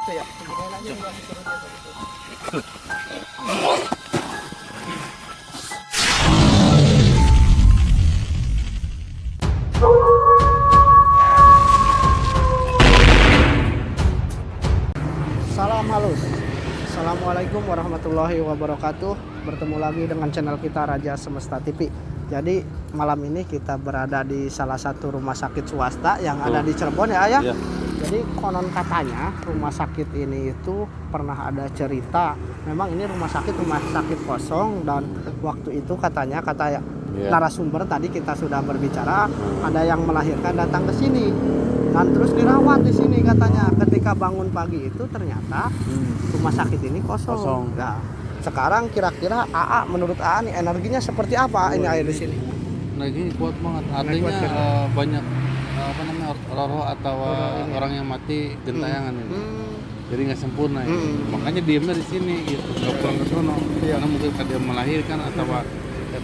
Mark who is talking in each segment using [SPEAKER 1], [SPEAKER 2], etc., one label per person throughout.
[SPEAKER 1] gitu ya. Seginian aja udah disuruh dia begitu. Salam halus. Assalamualaikum warahmatullahi wabarakatuh. Bertemu lagi dengan channel kita Raja Semesta TV. Jadi malam ini kita berada di salah satu rumah sakit swasta yang ada di Cirebon ya Ayah.
[SPEAKER 2] Iya.
[SPEAKER 1] Jadi konon katanya rumah sakit ini itu pernah ada cerita. Memang ini rumah sakit kosong dan waktu itu katanya kata narasumber tadi kita sudah berbicara ada yang melahirkan datang ke sini dan terus dirawat di sini katanya. Ketika bangun pagi itu ternyata rumah sakit ini kosong. Nah, sekarang kira-kira AA menurut AA nih energinya seperti apa ini air di sini?
[SPEAKER 2] Lagi kuat banget. Artinya banyak apa namanya roh atau orang yang mati gentayangan ini. Jadi nggak sempurna ya. Makanya diemnya di sini gitu. Nggak pulang ke sono. Karena mungkin dia melahirkan atau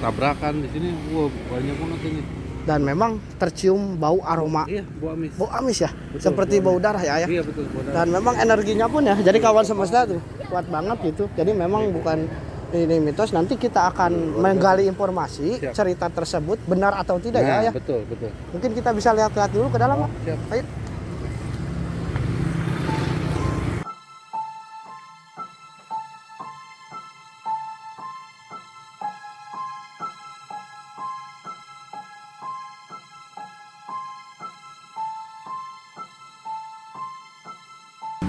[SPEAKER 2] tabrakan di sini. Wah, banyak banget ini.
[SPEAKER 1] Dan memang tercium bau aroma.
[SPEAKER 2] Iya, bau amis.
[SPEAKER 1] Bau amis ya.
[SPEAKER 2] Betul,
[SPEAKER 1] seperti bau darah ya, Ayah.
[SPEAKER 2] Iya, betul, bau darah.
[SPEAKER 1] Dan memang energinya pun ya. Jadi kawan semesta tuh kuat banget gitu. Jadi memang bukan ini mitos. Nanti kita akan menggali informasi cerita tersebut benar atau tidak ya, Ayah.
[SPEAKER 2] Betul, betul.
[SPEAKER 1] Mungkin kita bisa lihat-lihat dulu ke dalam, Pak.
[SPEAKER 2] Siap.
[SPEAKER 1] Ayo.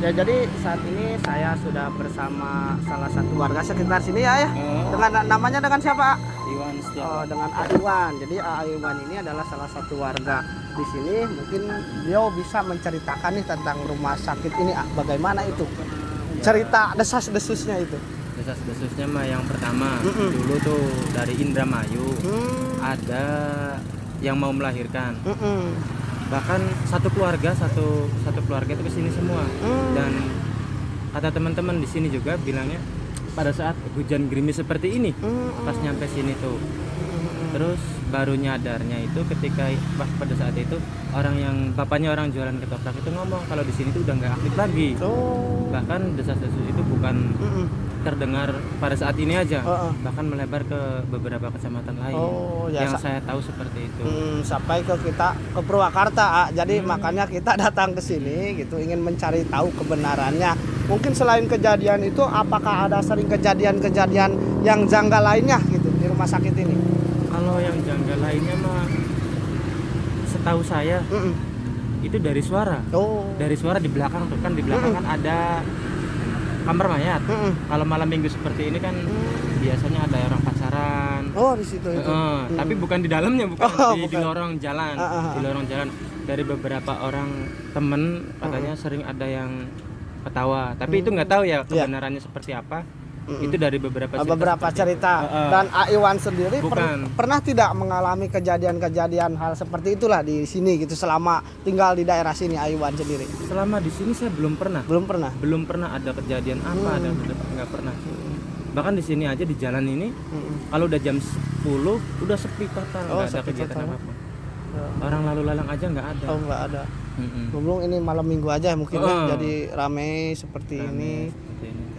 [SPEAKER 1] Ya, jadi saat ini saya sudah bersama salah satu warga sekitar sini ya, Dengan namanya dengan siapa?
[SPEAKER 3] Iwan Setiawan.
[SPEAKER 1] Oh, dengan A Iwan. Jadi A Iwan ini adalah salah satu warga di sini. Mungkin beliau bisa menceritakan nih tentang rumah sakit ini, bagaimana itu? Cerita desas-desusnya itu.
[SPEAKER 3] Desas-desusnya mah yang pertama dulu tuh dari Indramayu ada yang mau melahirkan. Bahkan satu keluarga itu kesini semua. Dan kata teman-teman di sini juga bilangnya pada saat hujan gerimis seperti ini pas nyampe sini tuh. Terus baru nyadarnya itu ketika pada saat itu bapaknya orang jualan ketoprak itu ngomong kalau di sini tuh udah nggak aktif lagi. Bahkan desas-desus itu bukan terdengar pada saat ini aja, bahkan melebar ke beberapa kecamatan lain yang saya tahu seperti itu.
[SPEAKER 1] Sampai ke Purwakarta, jadi makanya kita datang ke sini gitu, ingin mencari tahu kebenarannya. Mungkin selain kejadian itu, apakah ada sering kejadian-kejadian yang janggal lainnya gitu di rumah sakit ini?
[SPEAKER 3] Kalau yang janggal lainnya mah, setahu saya itu dari suara. Dari suara di belakang tuh kan, di belakang kan ada kamar mayat. Kalau malam minggu seperti ini kan biasanya ada orang pacaran.
[SPEAKER 1] Di situ itu.
[SPEAKER 3] Tapi bukan di dalamnya, bukan di lorong jalan. Di lorong jalan dari beberapa orang temen katanya sering ada yang ketawa. Tapi itu nggak tahu ya kebenarannya seperti apa. Itu dari beberapa
[SPEAKER 1] cerita. Dan A Iwan sendiri pernah tidak mengalami kejadian-kejadian hal seperti itulah di sini gitu selama tinggal di daerah sini A Iwan sendiri?
[SPEAKER 3] Selama di sini saya belum pernah ada kejadian apa, nggak pernah. Bahkan di sini aja di jalan ini kalau udah jam 10 udah sepi total, nggak ada kegiatan apa-apa. Orang lalu lalang aja nggak ada.
[SPEAKER 1] Nggak ada. Belum ini malam minggu aja mungkin jadi ramai seperti ini.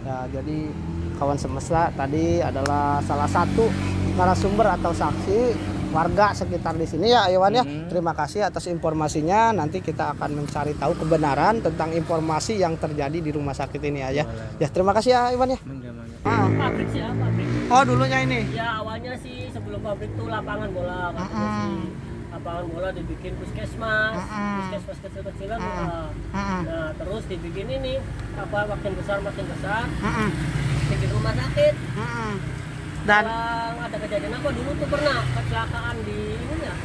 [SPEAKER 1] Ya, jadi kawan semesta tadi adalah salah satu narasumber atau saksi warga sekitar di sini ya Iwan ya. Terima kasih atas informasinya. Nanti kita akan mencari tahu kebenaran tentang informasi yang terjadi di rumah sakit ini ya. Ya, terima kasih ya Iwan ya.
[SPEAKER 4] Pabrik sih ya, pabrik.
[SPEAKER 1] Oh, dulunya ini.
[SPEAKER 4] Ya, awalnya sih sebelum pabrik tuh lapangan bola katanya sih. Lapangan bola dibikin puskesmas kecil-kecilan. Nah, terus dibikin ini makin besar bikin rumah sakit.
[SPEAKER 1] Dan
[SPEAKER 4] ada kejadian apa dulu tuh pernah kecelakaan di ini ya.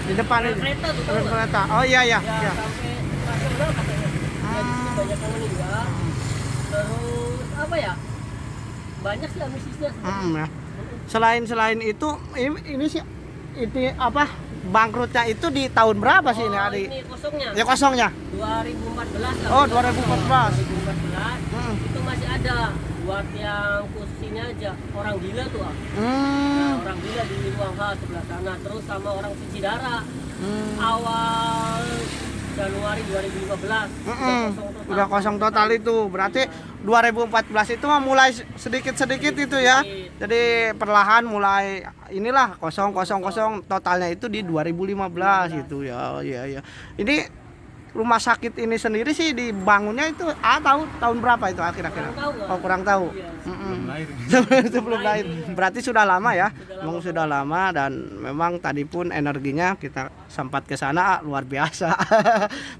[SPEAKER 1] Di depan ini.
[SPEAKER 4] Kereta tuh tahu
[SPEAKER 1] kereta. Oh iya.
[SPEAKER 4] Sampai nasional katanya. Ya, di sini banyak yang meninggal. Terus apa ya? Banyak sih misisnya.
[SPEAKER 1] Ya. Selain itu ini sih itu bangkrutnya itu di tahun berapa sih ini Adi?
[SPEAKER 4] Ini kosongnya.
[SPEAKER 1] Ya kosongnya.
[SPEAKER 4] 2014 lah.
[SPEAKER 1] Oh, 2014.
[SPEAKER 4] 2014. Itu masih ada buat yang khusus ini aja, orang gila tuh. Nah, orang gila di ruang H sebelah sana, terus sama orang cuci darah. Awal Januari 2015.
[SPEAKER 1] Udah kosong total itu. Berarti 2014 itu mah mulai sedikit-sedikit itu ya. Jadi perlahan mulai inilah kosong totalnya itu di 2015 itu ya. Ya. Ini rumah sakit ini sendiri sih dibangunnya itu tahun berapa itu kira-kira? Kurang tahu. Sebelum lahir. Berarti sudah lama ya. Memang sudah lama dan memang tadi pun energinya kita sempat ke sana luar biasa.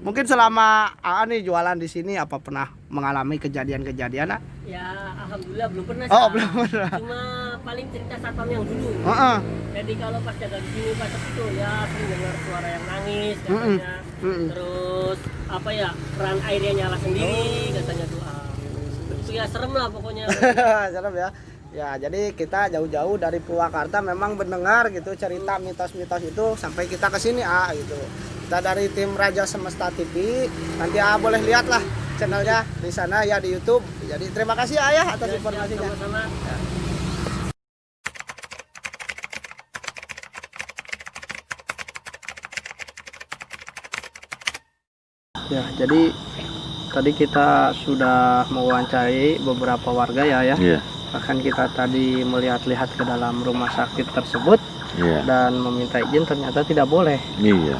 [SPEAKER 1] Mungkin selama nih jualan di sini apa pernah mengalami kejadian-kejadian?
[SPEAKER 4] Ya, alhamdulillah belum pernah.
[SPEAKER 1] Belum pernah.
[SPEAKER 4] Cuma paling cerita satpam yang dulu. Jadi kalau pas jaga di sini pas itu ya sering dengar suara yang nangis katanya. Terus apa ya, keran airnya nyala sendiri katanya tuh. Itu ya serem lah pokoknya.
[SPEAKER 1] Serem ya. Ya, jadi kita jauh-jauh dari Purwakarta memang mendengar gitu cerita mitos-mitos itu sampai kita ke sini gitu. Kita dari tim Raja Semesta TV. Nanti boleh lihat lah channelnya di sana ya di YouTube. Jadi terima kasih Ayah atas informasinya.
[SPEAKER 4] Sama-sama.
[SPEAKER 1] Ya, jadi tadi kita sudah mewawancarai beberapa warga ya.
[SPEAKER 2] Iya.
[SPEAKER 1] Bahkan kita tadi melihat-lihat ke dalam rumah sakit tersebut dan meminta izin ternyata tidak boleh.
[SPEAKER 2] Iya.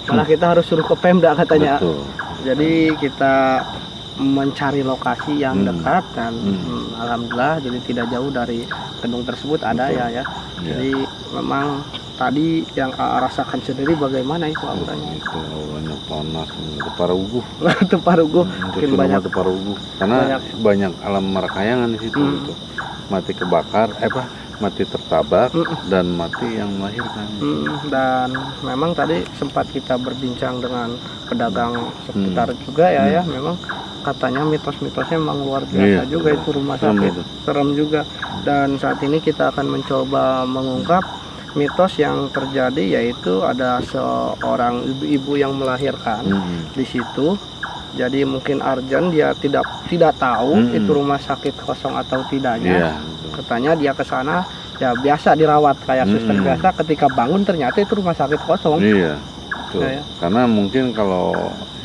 [SPEAKER 1] Malah kita harus suruh ke Pemda katanya.
[SPEAKER 2] Betul.
[SPEAKER 1] Jadi kita mencari lokasi yang dekat dan alhamdulillah jadi tidak jauh dari gedung tersebut ada ya. Jadi memang tadi yang rasakan sendiri bagaimana itu auranya?
[SPEAKER 2] Itu banyak panas, Teparuguh.
[SPEAKER 1] Teparuguh, mungkin banyak
[SPEAKER 2] Teparuguh. Karena banyak alam marakayangan di situ. Gitu. Mati kebakar, mati tertabrak dan mati yang melahirkan.
[SPEAKER 1] Dan memang tadi sempat kita berbincang dengan pedagang sekitar juga ya. Memang katanya mitos-mitosnya memang luar biasa juga itu rumah sakit. Serem juga. Dan saat ini kita akan mencoba mengungkap mitos yang terjadi, yaitu ada seorang ibu-ibu yang melahirkan di situ. Jadi mungkin Arjan dia tidak tahu itu rumah sakit kosong atau tidaknya. Katanya dia ke sana ya biasa dirawat kayak suster biasa, ketika bangun ternyata itu rumah sakit kosong.
[SPEAKER 2] Iya. Betul. Ya. Karena mungkin kalau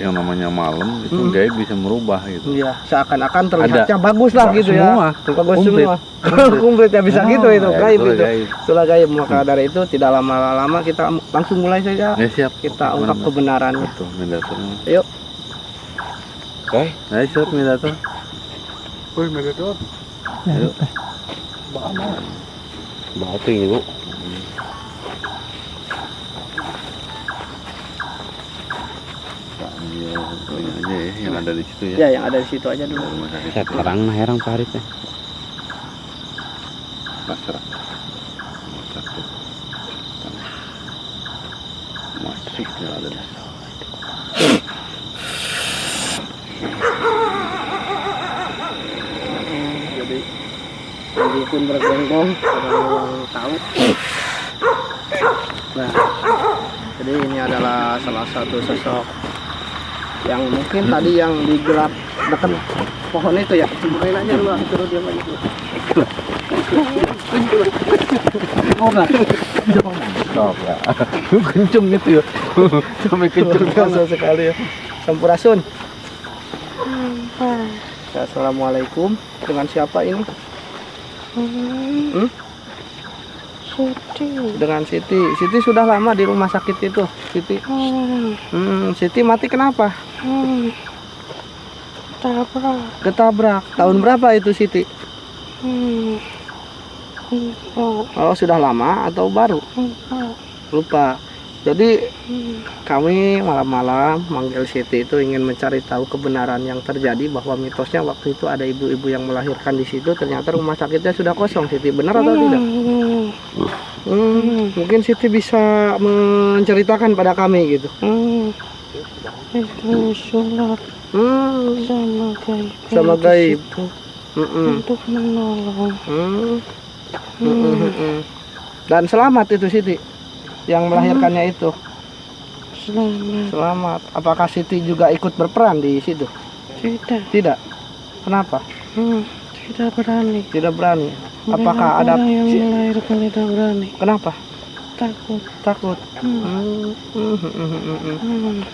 [SPEAKER 2] yang namanya malam itu dia bisa merubah gitu.
[SPEAKER 1] Iya, seakan-akan terlihatnya bagus lah gitu
[SPEAKER 2] semua,
[SPEAKER 1] ya. Bagus semua. Komplit ya bisa gitu itu, gaib itu. Itulah gaib. Maka dari itu tidak lama-lama kita langsung mulai saja.
[SPEAKER 2] Ya, siap.
[SPEAKER 1] Kita ungkap kebenarannya.
[SPEAKER 2] Betul, Medator.
[SPEAKER 1] Yuk.
[SPEAKER 2] Oke, ayo siap Medator.
[SPEAKER 5] Woi, Medator.
[SPEAKER 2] Ayo.
[SPEAKER 5] Bating ibu.
[SPEAKER 2] Aja ya, yang ada di situ ya.
[SPEAKER 1] Ya, yang ada di situ aja dulu.
[SPEAKER 5] Saya terang nah herang paritnya.
[SPEAKER 2] Pasrah. Masih ada.
[SPEAKER 1] Jadi lagi pun bergonggong, orang yang tahu. Nah, jadi ini adalah salah satu sosok yang mungkin tadi yang digerak dekat pohon itu ya. Cobain aja dulu, suruh dia lagi dulu.
[SPEAKER 2] Stop ya. Kenceng gitu ya. Sampai kenceng
[SPEAKER 1] Biasa sekali ya. Sampurasun. Ya, assalamualaikum. Dengan siapa ini?
[SPEAKER 6] Siti.
[SPEAKER 1] Dengan Siti. Siti sudah lama di rumah sakit itu. Siti. Siti mati kenapa?
[SPEAKER 6] Tabrak.
[SPEAKER 1] Ketabrak. Tahun berapa itu Siti? Oh, sudah lama atau baru? Lupa. Jadi kami malam-malam manggil Siti itu ingin mencari tahu kebenaran yang terjadi, bahwa mitosnya waktu itu ada ibu-ibu yang melahirkan di situ, ternyata rumah sakitnya sudah kosong. Siti, benar atau tidak? Mungkin Siti bisa menceritakan pada kami gitu.
[SPEAKER 6] Itu sholat
[SPEAKER 1] sama gaib
[SPEAKER 6] untuk menolong.
[SPEAKER 1] Dan selamat itu Siti yang melahirkannya itu. Selamat. Apakah Siti juga ikut berperan di situ? Tidak. Kenapa?
[SPEAKER 6] Tidak berani.
[SPEAKER 1] Tidak berani. Apakah ada
[SPEAKER 6] yang melahirkan tidak berani?
[SPEAKER 1] Kenapa?
[SPEAKER 6] takut.
[SPEAKER 1] Takut.
[SPEAKER 6] Hmm.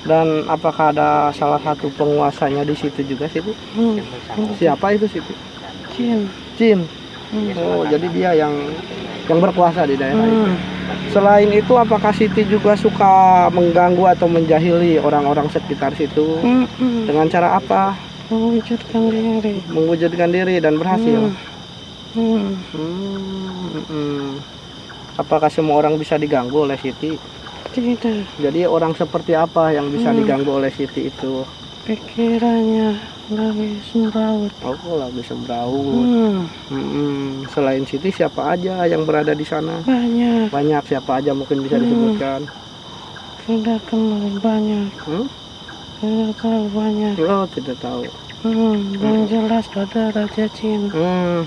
[SPEAKER 1] Dan apakah ada salah satu penguasanya di situ juga Siti? Siapa itu Siti?
[SPEAKER 6] Jin.
[SPEAKER 1] Jin. Oh, jadi dia yang berkuasa di daerah itu. Selain itu, apakah Siti juga suka mengganggu atau menjahili orang-orang sekitar situ? Dengan cara apa?
[SPEAKER 6] Mewujudkan diri.
[SPEAKER 1] Mewujudkan diri dan berhasil.
[SPEAKER 6] Hmm.
[SPEAKER 1] Apakah semua orang bisa diganggu oleh Siti?
[SPEAKER 6] Tidak.
[SPEAKER 1] Jadi orang seperti apa yang bisa diganggu oleh Siti itu?
[SPEAKER 6] Pikirannya lagi semrawut.
[SPEAKER 1] Oh, lagi sembraut. Selain Siti, siapa aja yang berada di sana?
[SPEAKER 6] Banyak.
[SPEAKER 1] Banyak, siapa aja mungkin bisa disebutkan?
[SPEAKER 6] Tidak kenal banyak. Tidak tahu banyak.
[SPEAKER 1] Oh, tidak tahu.
[SPEAKER 6] Yang jelas ada Raja Jin.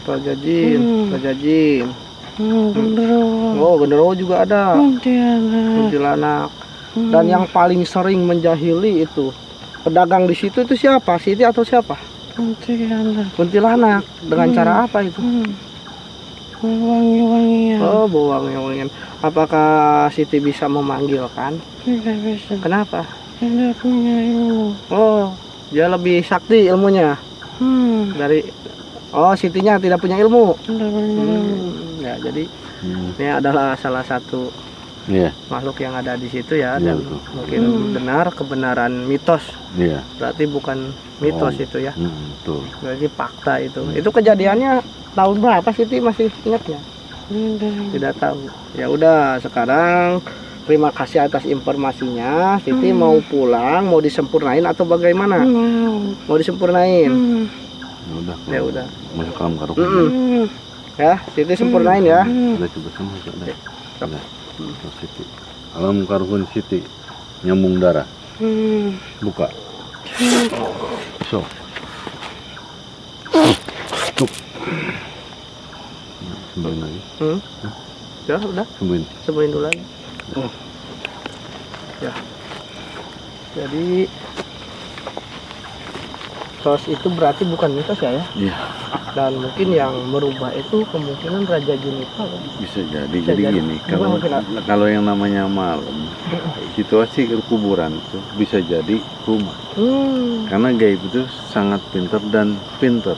[SPEAKER 1] Raja Jin, Raja Jin.
[SPEAKER 6] Genderuwo.
[SPEAKER 1] Oh, genderuwo juga ada.
[SPEAKER 6] Kuntilanak.
[SPEAKER 1] Kuntilanak. Dan yang paling sering menjahili itu pedagang di situ itu siapa? Siti atau siapa?
[SPEAKER 6] Kuntilanak.
[SPEAKER 1] Kuntilanak. Dengan cara apa itu?
[SPEAKER 6] Wangi-wangian.
[SPEAKER 1] Oh, bau wangi-wangian. Apakah Siti bisa memanggilkan?
[SPEAKER 6] Tidak bisa.
[SPEAKER 1] Kenapa?
[SPEAKER 6] Tidak punya ilmu.
[SPEAKER 1] Oh, dia lebih sakti ilmunya dari. Oh, Sitinya tidak punya ilmu.
[SPEAKER 6] Tidak punya ilmu.
[SPEAKER 1] Ya, jadi ini adalah salah satu makhluk yang ada di situ ya, dan mungkin benar kebenaran mitos. Berarti bukan mitos itu ya.
[SPEAKER 2] Betul.
[SPEAKER 1] Berarti fakta itu. Itu kejadiannya tahun berapa Siti masih ingatnya? Tidak tahu. Ya udah, sekarang terima kasih atas informasinya. Siti mau pulang, mau disempurnain atau bagaimana? Mau disempurnain. Ya udah.
[SPEAKER 2] Masuk kolam karung.
[SPEAKER 1] Ya, Siti sempurnain ya.
[SPEAKER 2] Udah coba sama udah. Siti. Alam karung Siti nyambung darah. Buka. So. Tuh. Sembuhin lagi.
[SPEAKER 1] Ya udah, sembuhin dulu aja. Ya. Jadi sos itu berarti bukan mitos ya?
[SPEAKER 2] Iya.
[SPEAKER 1] Dan mungkin yang merubah itu kemungkinan Raja Jin itu apa?
[SPEAKER 2] Bisa jadi. Jadi gini, kalau yang namanya malam, situasi kuburan itu bisa jadi rumah. Karena gaib itu sangat pintar dan pintar.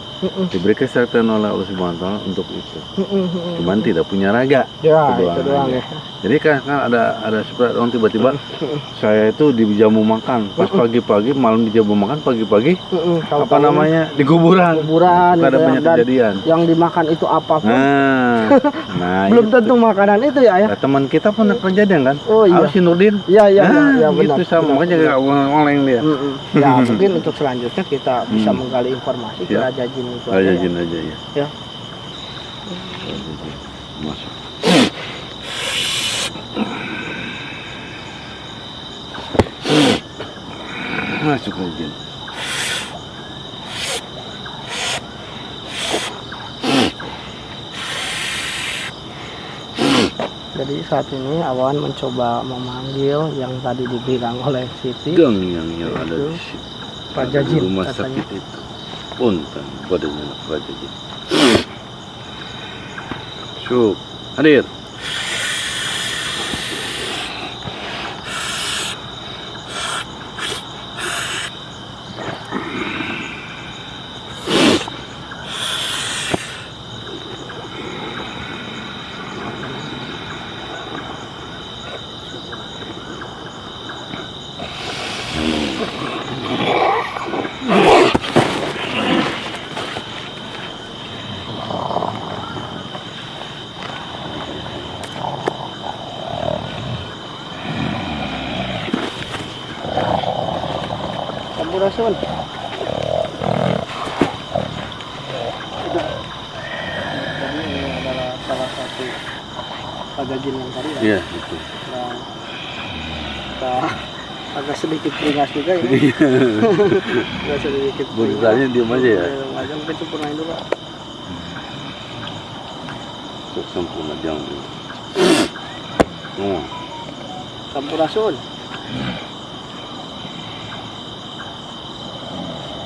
[SPEAKER 2] Diberi kesehatan oleh Allah Subhanahu wa Ta'ala untuk itu. Cuman tidak punya raga.
[SPEAKER 1] Ya, itu doang ya.
[SPEAKER 2] Jadi kan ada seperti orang tiba-tiba saya itu dijamu makan pas pagi-pagi, malam dijamu makan pagi-pagi. Apa namanya di kuburan ada
[SPEAKER 1] gitu
[SPEAKER 2] banyak
[SPEAKER 1] ya.
[SPEAKER 2] kejadian
[SPEAKER 1] Yang dimakan itu apapun
[SPEAKER 2] nah
[SPEAKER 1] belum
[SPEAKER 2] itu.
[SPEAKER 1] tentu makanan itu ya.
[SPEAKER 2] Nah, teman kita pernah kejadian kan,
[SPEAKER 1] Oh iya.
[SPEAKER 2] si Nurdin.
[SPEAKER 1] Iya
[SPEAKER 2] gitu
[SPEAKER 1] benar.
[SPEAKER 2] sama makanya gak oleng dia.
[SPEAKER 1] Ya mungkin untuk selanjutnya kita bisa menggali informasi ke Raja Jin itu
[SPEAKER 2] Raja
[SPEAKER 1] aja
[SPEAKER 2] Jin
[SPEAKER 1] ya.
[SPEAKER 2] aja ya.
[SPEAKER 1] Ya.
[SPEAKER 2] Masuk. Masuk aja.
[SPEAKER 1] Jadi saat ini Awan mencoba memanggil yang tadi dibilang oleh Siti.
[SPEAKER 2] Gang yang ada di
[SPEAKER 1] Raja Jin
[SPEAKER 2] rumah
[SPEAKER 1] katanya.
[SPEAKER 2] sakit itu. Punten badannya Raja Jin. Syuk, hadir.
[SPEAKER 1] Sampurasun. Jadi ini adalah salah satu Raja Jin yang tadi ya.
[SPEAKER 2] Iya, itu.
[SPEAKER 1] Nah, kita agak sedikit beringas juga ya. Agak sedikit beringas.
[SPEAKER 2] Beritanya diam aja ya.
[SPEAKER 1] Aja mungkin sempurnain dulu.
[SPEAKER 2] Sempurna jangan. Oh.
[SPEAKER 1] Sampurasun.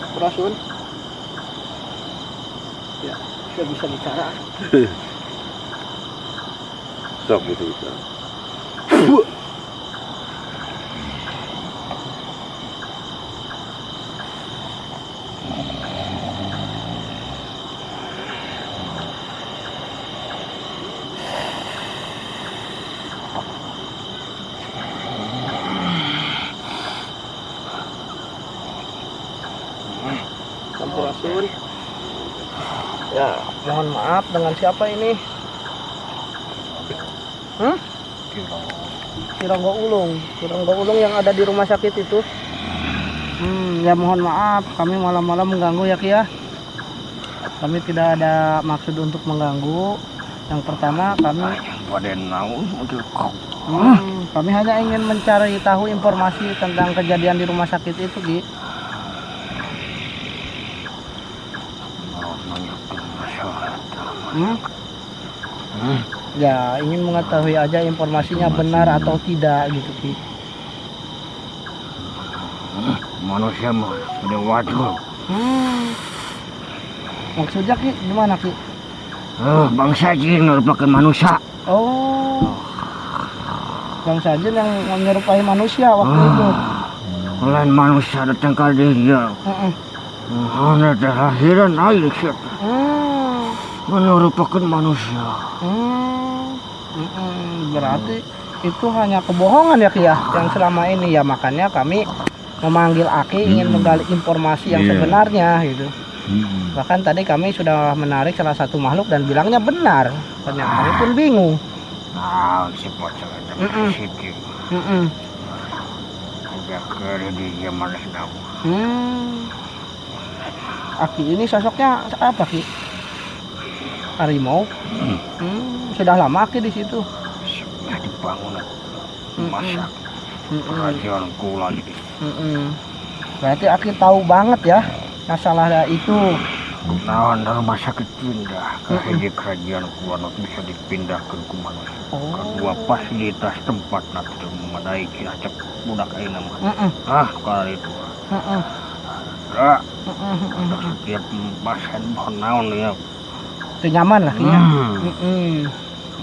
[SPEAKER 1] Sampurasun. Ya, sudah bisa bicara.
[SPEAKER 2] Sok betul.
[SPEAKER 1] Sun. Ya, mohon maaf, dengan siapa ini? Kirangga Ulung yang ada di rumah sakit itu. Ya mohon maaf, kami malam-malam mengganggu ya Ki ya. Kami tidak ada maksud untuk mengganggu. Yang pertama kami hanya ingin mencari tahu informasi tentang kejadian di rumah sakit itu Ki. Ya ingin mengetahui aja informasinya benar atau tidak gitu Ki.
[SPEAKER 5] Manusia mah udah waduh.
[SPEAKER 1] Maksudnya Ki gimana Ki?
[SPEAKER 5] Bangsa jin merupakan manusia.
[SPEAKER 1] Oh, bangsa jin yang menyerupai manusia waktu itu.
[SPEAKER 5] Lain manusia datang ke dia. Mana lahiran air siapa? Merupakan manusia.
[SPEAKER 1] Berarti itu hanya kebohongan ya Ki ya, yang selama ini ya, makanya kami memanggil Aki ingin menggali informasi yang sebenarnya gitu. Bahkan tadi kami sudah menarik salah satu makhluk dan bilangnya benar. Ternyata kami pun bingung.
[SPEAKER 5] Si pocong ada situ. Agak kere dia malah tahu.
[SPEAKER 1] Aki ini sosoknya apa Ki? Harimau. Sudah lama Aki di situ.
[SPEAKER 5] Sudah dibangun masak. Kerajaan kula gitu.
[SPEAKER 1] Berarti Aki tahu banget ya masalah itu.
[SPEAKER 5] Nahan rumah sakit pindah ke kerajaan kula bisa dipindahkan ke manusia. Kedua fasilitas tempat nanti memadai kira cek budak ini mah. Kalau itu. Setiap pasien mohon naon ya.
[SPEAKER 1] Itu nyaman lah Ki ya.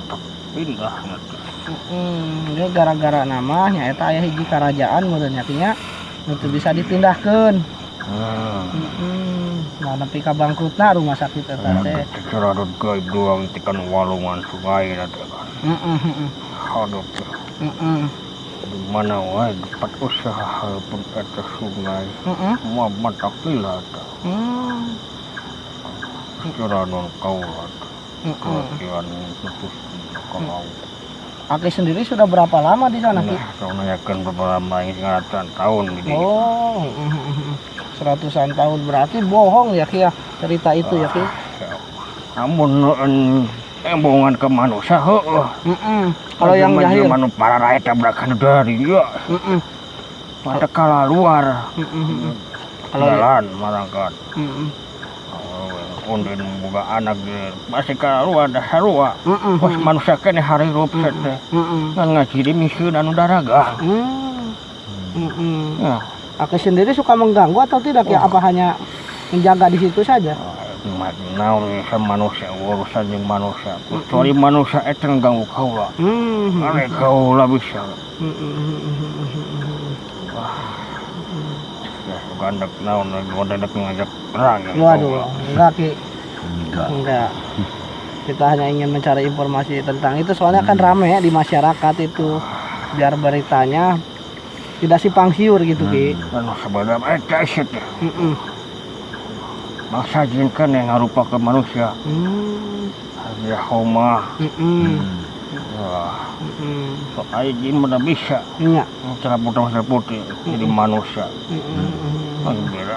[SPEAKER 5] Untuk pindah nanti.
[SPEAKER 1] Ini gara-gara namanya eta aya hiji kerajaan menurutnya Ki nya itu bisa dipindahkan. Nah, nepi ka bangkrutna rumah sakit eta teh.
[SPEAKER 5] Ceradot gaib doang tekan walungan sungai nanti kan. Aduh. Di mana wae tempat usaha pun eta sungai. Mau matak pilat. Ceradot kaulat. Kerajaan putus kalau.
[SPEAKER 1] Aki sendiri sudah berapa lama di sana Ki?
[SPEAKER 5] Soalnya kan beberapa lama ini 100-an tahun gitu.
[SPEAKER 1] Oh, 100-an tahun berarti bohong ya Ki ya cerita itu ya Ki.
[SPEAKER 5] Namun bohongan ke manusia
[SPEAKER 1] Kalau yang jahil
[SPEAKER 5] manu para rakyat tabrakan dari ya. Pada kala luar.
[SPEAKER 1] Kalau
[SPEAKER 5] jalan marangkat. Undin boga anak masih kala luar dah sarua. Pas manusia kene hari rup teh. Ngan ngaji di misi anu daraga. Ya.
[SPEAKER 1] Aki sendiri suka mengganggu atau tidak ya? Apa hanya menjaga di situ saja?
[SPEAKER 5] Naon sama manusia urusan jeung manusia. Kecuali manusia eta nganggu kaula. Ane kaula bisa. Ya gandak naon gandak ngajak perang.
[SPEAKER 1] Waduh, enggak Ki. Enggak. Kita hanya ingin mencari informasi tentang itu soalnya kan rame ya di masyarakat itu. Biar beritanya tidak simpang siur gitu Ki.
[SPEAKER 5] Anu sabada eta iset. Bangsa jin kan yang harupa ke manusia. Ya homa. So ai jin mana bisa.
[SPEAKER 1] Iya.
[SPEAKER 5] Cara putih jadi manusia.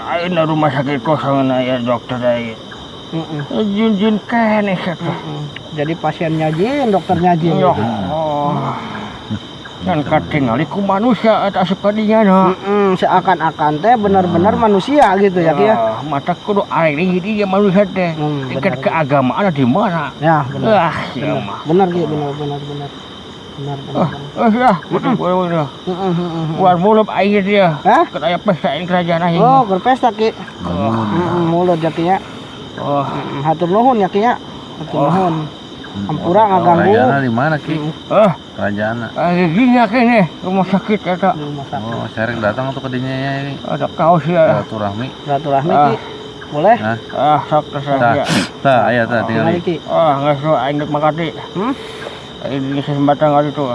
[SPEAKER 5] Ayeuna rumah sakit kosong aya dokter aya. Jin kene satu.
[SPEAKER 1] Jadi pasiennya jin, dokternya jin.
[SPEAKER 5] Kan katingali ku manusia eta asup ka dinya na.
[SPEAKER 1] Seakan-akan teh benar-benar manusia gitu ya Ki ya.
[SPEAKER 5] Mata kudu ari di dia manusia teh. Tingkat keagamaan di mana?
[SPEAKER 1] Ya, benar.
[SPEAKER 5] Ya mah.
[SPEAKER 1] Benar Ki, benar.
[SPEAKER 5] Ya, betul. Buat mulut air dia.
[SPEAKER 1] Hah?
[SPEAKER 5] Kan aya pesta ing kerajaan aing.
[SPEAKER 1] Oh, berpesta Ki. Mulut ya Ki ya. Hatur nuhun ya Ki ya. Hatur nuhun. Ampura ngaganggu.
[SPEAKER 2] Kerajaan di mana Ki? Kerajaan.
[SPEAKER 5] Dinya kene rumah sakit eta.
[SPEAKER 2] Oh, sering datang tuh ke dinya ini.
[SPEAKER 5] Ada kaos ya.
[SPEAKER 2] Silaturahmi.
[SPEAKER 1] Ki. Boleh?
[SPEAKER 5] Sok saja.
[SPEAKER 2] Tah, aya tah tinggal.
[SPEAKER 1] Ki.
[SPEAKER 5] Geus aing dek makati. Ini kesempatan kali itu.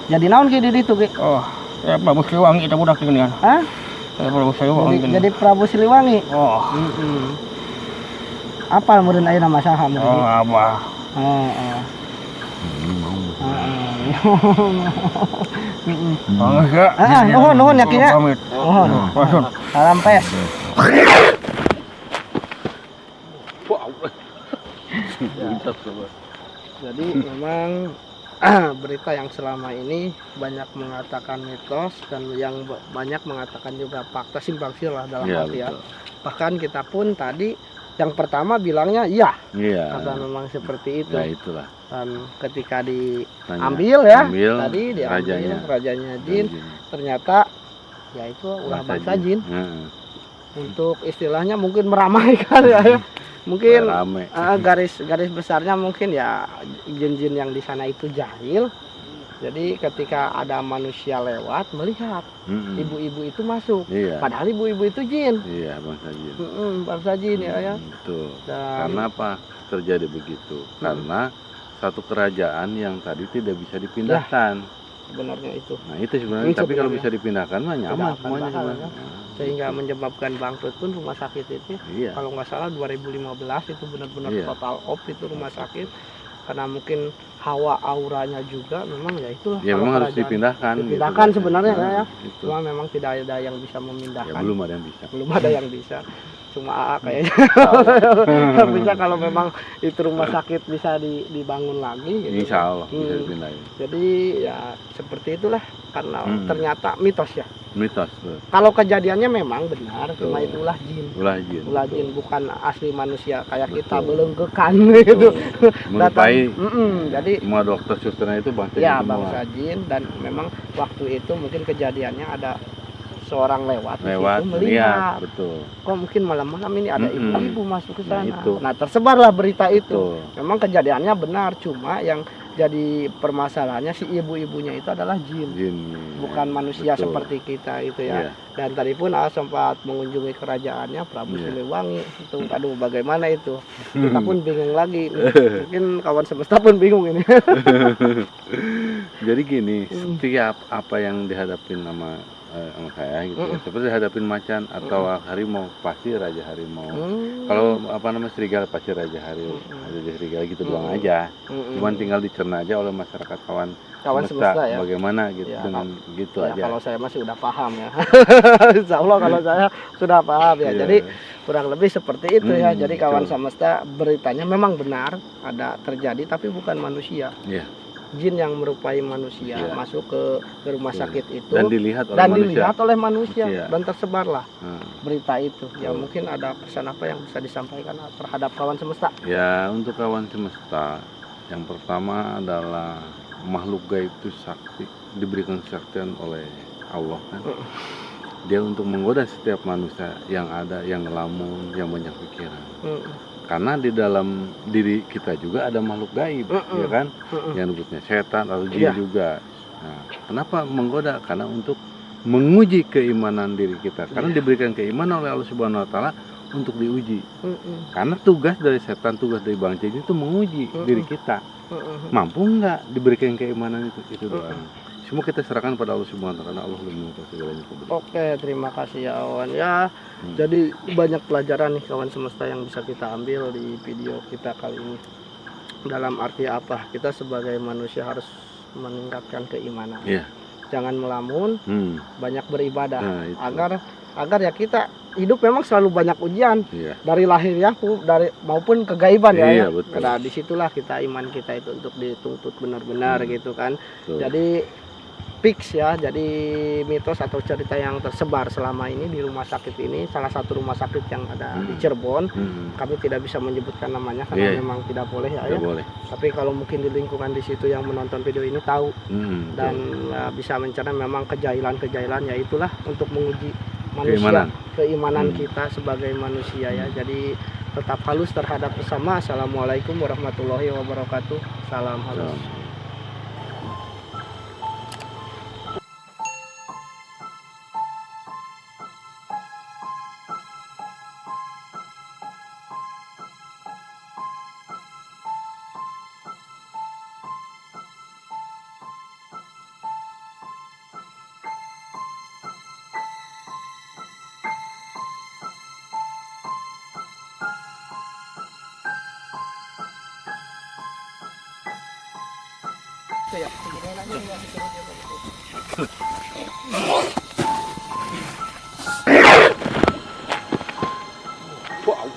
[SPEAKER 1] Jadi naon Ki di ditu Ki?
[SPEAKER 5] Ya bagus wangi eta budak geuningan. Prabu Siliwangi.
[SPEAKER 1] Jadi Prabu Siliwangi.
[SPEAKER 5] Oh,
[SPEAKER 1] Apa murid ayeuna mah saha murid?
[SPEAKER 5] oh abah.
[SPEAKER 1] Heeh.
[SPEAKER 5] Oh, ya.
[SPEAKER 1] Nuhun ya Ki nya.
[SPEAKER 5] Pamit.
[SPEAKER 1] Nuhun.
[SPEAKER 5] Pasun.
[SPEAKER 1] Salam pes. Jadi memang berita yang selama ini banyak mengatakan mitos dan yang banyak mengatakan juga fakta simpang siur lah dalam
[SPEAKER 2] Iya,
[SPEAKER 1] artian.
[SPEAKER 2] betul.
[SPEAKER 1] Bahkan kita pun tadi yang pertama bilangnya iya,
[SPEAKER 2] Iya.
[SPEAKER 1] karena memang seperti itu.
[SPEAKER 2] Ya itulah.
[SPEAKER 1] Dan ketika
[SPEAKER 2] Tanya.
[SPEAKER 1] diambil ya,
[SPEAKER 2] Ambil
[SPEAKER 1] tadi diambil
[SPEAKER 2] rajanya.
[SPEAKER 1] rajanya jin,
[SPEAKER 2] Jin.
[SPEAKER 1] ternyata ya itu ulah bangsa jin.
[SPEAKER 2] Heeh.
[SPEAKER 1] Untuk istilahnya mungkin meramaikan ya. Mungkin
[SPEAKER 2] Rame.
[SPEAKER 1] garis besarnya mungkin ya jin-jin yang di sana itu jahil. Jadi ketika ada manusia lewat melihat ibu-ibu itu masuk,
[SPEAKER 2] Iya.
[SPEAKER 1] padahal ibu-ibu itu jin.
[SPEAKER 2] Iya, bangsa jin.
[SPEAKER 1] Bangsa jin ya.
[SPEAKER 2] Betul.
[SPEAKER 1] Dan
[SPEAKER 2] Karena apa terjadi begitu? Karena satu kerajaan yang tadi tidak bisa dipindahkan.
[SPEAKER 1] sebenarnya itu
[SPEAKER 2] Nah itu sebenarnya. Tapi kalau
[SPEAKER 1] sebenarnya
[SPEAKER 2] bisa dipindahkan mah nyaman
[SPEAKER 1] tidak akan
[SPEAKER 2] semuanya
[SPEAKER 1] bakal,
[SPEAKER 2] sebenarnya.
[SPEAKER 1] ya. Sehingga menyebabkan bangkrut pun rumah sakit itu.
[SPEAKER 2] Iya.
[SPEAKER 1] Kalau nggak salah 2015 itu benar-benar
[SPEAKER 2] Iya.
[SPEAKER 1] total off itu rumah sakit karena mungkin hawa auranya juga memang ya itulah.
[SPEAKER 2] Ya
[SPEAKER 1] kalau
[SPEAKER 2] memang harus
[SPEAKER 1] kerajaan
[SPEAKER 2] dipindahkan.
[SPEAKER 1] dipindahkan
[SPEAKER 2] gitu.
[SPEAKER 1] sebenarnya
[SPEAKER 2] Nah,
[SPEAKER 1] ya.
[SPEAKER 2] Itu.
[SPEAKER 1] Cuma memang tidak ada yang bisa
[SPEAKER 2] Ya
[SPEAKER 1] memindahkan.
[SPEAKER 2] belum ada yang bisa.
[SPEAKER 1] Belum ada yang bisa. Cuma AA kayaknya bisa kalau memang itu rumah sakit bisa dibangun lagi. Gitu.
[SPEAKER 2] Insya Allah bisa dipindahin.
[SPEAKER 1] Jadi ya seperti itulah karena ternyata mitos ya.
[SPEAKER 2] Mitos. Tuh.
[SPEAKER 1] Kalau kejadiannya memang benar, cuma
[SPEAKER 2] Betul.
[SPEAKER 1] itulah jin.
[SPEAKER 2] Ulah jin.
[SPEAKER 1] Ulah
[SPEAKER 2] betul.
[SPEAKER 1] jin bukan asli manusia kayak kita
[SPEAKER 2] Betul.
[SPEAKER 1] belengkekan gitu.
[SPEAKER 2] Menyerupai
[SPEAKER 1] Jadi
[SPEAKER 2] semua dokter susternya itu bangsa
[SPEAKER 1] ya
[SPEAKER 2] jin semua.
[SPEAKER 1] bangsa jin dan memang waktu itu mungkin kejadiannya ada seorang lewat di
[SPEAKER 2] Lewat
[SPEAKER 1] situ
[SPEAKER 2] lihat,
[SPEAKER 1] melihat
[SPEAKER 2] betul.
[SPEAKER 1] kok mungkin malam-malam ini ada ibu-ibu masuk ke
[SPEAKER 2] Nah,
[SPEAKER 1] sana.
[SPEAKER 2] itu.
[SPEAKER 1] Nah, tersebarlah berita itu.
[SPEAKER 2] Betul.
[SPEAKER 1] Memang kejadiannya benar, cuma yang jadi permasalahannya si ibu-ibunya itu adalah jin.
[SPEAKER 2] Jin.
[SPEAKER 1] Bukan manusia
[SPEAKER 2] Betul.
[SPEAKER 1] seperti kita itu ya.
[SPEAKER 2] Iya.
[SPEAKER 1] Dan tadi pun sempat mengunjungi kerajaannya Prabu
[SPEAKER 2] Iya.
[SPEAKER 1] Siliwangi itu. Aduh, bagaimana itu? Kita pun bingung lagi. Mungkin kawan semesta pun bingung ini.
[SPEAKER 2] Jadi gini, setiap apa yang dihadapin sama saya gitu ya, seperti dihadapin macan atau harimau, pasti raja harimau. Kalau apa namanya serigala pasti raja harimau, raja serigala gitu doang aja. Cuman tinggal dicerna aja oleh masyarakat kawan
[SPEAKER 1] Semesta ya.
[SPEAKER 2] bagaimana gitu
[SPEAKER 1] Ya,
[SPEAKER 2] dengan gitu
[SPEAKER 1] Ya,
[SPEAKER 2] aja.
[SPEAKER 1] kalau saya masih udah paham ya. Insya Allah kalau saya sudah paham ya.
[SPEAKER 2] Iya.
[SPEAKER 1] Jadi kurang lebih seperti itu ya. Jadi kawan
[SPEAKER 2] betul.
[SPEAKER 1] semesta beritanya memang benar ada terjadi tapi bukan manusia.
[SPEAKER 2] Iya.
[SPEAKER 1] Jin yang merupai manusia
[SPEAKER 2] Iya.
[SPEAKER 1] masuk ke rumah
[SPEAKER 2] Iya.
[SPEAKER 1] sakit itu
[SPEAKER 2] Dan dilihat oleh
[SPEAKER 1] dan
[SPEAKER 2] manusia.
[SPEAKER 1] dilihat oleh manusia
[SPEAKER 2] Manusia.
[SPEAKER 1] dan tersebarlah
[SPEAKER 2] Nah,
[SPEAKER 1] berita itu. Ya
[SPEAKER 2] Betul.
[SPEAKER 1] mungkin ada pesan apa yang bisa disampaikan terhadap kawan semesta?
[SPEAKER 2] ya untuk kawan semesta, yang pertama adalah makhluk gaib itu sakti, diberikan kesaktian oleh Allah kan. Dia untuk menggoda setiap manusia yang ada, yang ngelamun, yang banyak pikiran. Karena di dalam diri kita juga ada makhluk gaib, ya kan? Yang disebutnya setan atau jin
[SPEAKER 1] Iya.
[SPEAKER 2] juga. Nah, kenapa menggoda? Karena untuk menguji keimanan diri kita. Karena diberikan keimanan oleh Allah Subhanahu wa taala untuk diuji. Karena tugas dari setan, tugas dari bang jin itu menguji diri kita. Mampu nggak diberikan keimanan itu doang. Semua kita serahkan pada Allah Subhanahu wa taala. Allah lebih mengetahui segalanya.
[SPEAKER 1] Oke, terima kasih ya Awan ya. Jadi banyak pelajaran nih kawan semesta yang bisa kita ambil di video kita kali ini. Dalam arti apa? Kita sebagai manusia harus meningkatkan keimanan.
[SPEAKER 2] Iya.
[SPEAKER 1] Jangan melamun, banyak beribadah
[SPEAKER 2] Nah, itu.
[SPEAKER 1] agar ya kita hidup memang selalu banyak ujian
[SPEAKER 2] Iya.
[SPEAKER 1] dari lahir ya dari maupun kegaiban ya.
[SPEAKER 2] Iya,
[SPEAKER 1] Ya.
[SPEAKER 2] betul.
[SPEAKER 1] Karena disitulah kita iman kita itu untuk dituntut benar-benar gitu kan.
[SPEAKER 2] Betul.
[SPEAKER 1] Jadi fix ya, jadi mitos atau cerita yang tersebar selama ini di rumah sakit ini, salah satu rumah sakit yang ada di Cirebon. Kami tidak bisa menyebutkan namanya karena
[SPEAKER 2] Iya.
[SPEAKER 1] memang tidak boleh ya.
[SPEAKER 2] Tidak boleh.
[SPEAKER 1] Tapi kalau mungkin di lingkungan di situ yang menonton video ini tahu dan bisa mencerna memang kejailan-kejailan ya itulah untuk menguji manusia, keimanan kita sebagai manusia ya. Jadi tetap halus terhadap sesama. Assalamualaikum warahmatullahi wabarakatuh. Salam halus.
[SPEAKER 2] Betul.
[SPEAKER 1] Tuh ya, sebenarnya nggak disuruh dia begitu.
[SPEAKER 5] Wow.